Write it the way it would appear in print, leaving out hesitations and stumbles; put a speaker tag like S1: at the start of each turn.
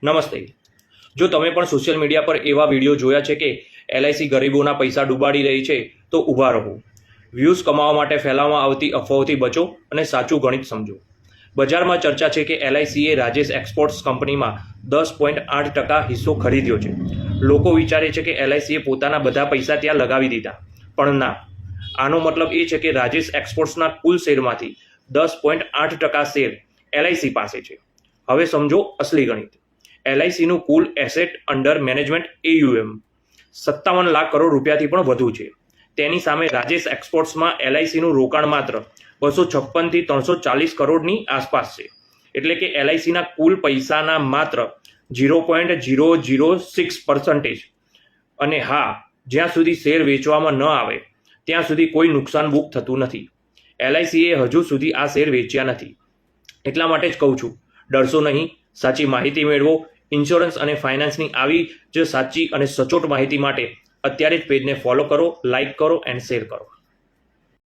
S1: નમસ્તે। જો તમે પણ સોશિયલ મીડિયા પર એવા વિડીયો જોયા છે કે એલઆઈસી ગરીબોના પૈસા ડૂબાડી રહી છે તો ઊભા રહો। વ્યૂઝ કમાવા માટે ફેલાવવામાં આવતી અફવાઓથી બચો અને સાચું ગણિત સમજો। બજારમાં ચર્ચા છે કે એલઆઈસીએ રાજેશ એક્સપોર્ટ્સ કંપનીમાં 10.8% હિસ્સો ખરીદ્યો છે। લોકો વિચારે છે કે એલઆઈસીએ પોતાના બધા પૈસા ત્યાં લગાવી દીધા, પણ ના। આનો મતલબ એ છે કે રાજેશ એક્સપોર્ટ્સના કુલ શેરમાંથી 10.8% શેર એલઆઈસી પાસે છે। હવે સમજો અસલી ગણિત। એલઆઈસીનું કુલ asset under management AUM 57 lakh crore રૂપિયાથી પણ વધુ છે। તેની સામે રાજેશ એક્સપોર્ટ્સમાં એલઆઈસીનું રોકાણ માત્ર 256 થી 340 કરોડની આસપાસ છે। એટલે કે એલઆઈસીના કુલ પૈસાના માત્ર 0.006%। અને હા, જ્યાં સુધી શેર વેચવામાં ન આવે ત્યાં સુધી કોઈ નુકસાન બુક થતું નથી। એલઆઈસીએ હજુ સુધી આ શેર વેચ્યા નથી। એટલા માટે જ કહું છું, ડરશો નહીં, સાચી માહિતી મેળવો। ઇન્સ્યોરન્સ અને ફાઇનાન્સની આવી જ સાચી અને સચોટ માહિતી માટે અત્યારે જ પેજને ફોલો કરો, લાઇક કરો એન્ડ શેર કરો।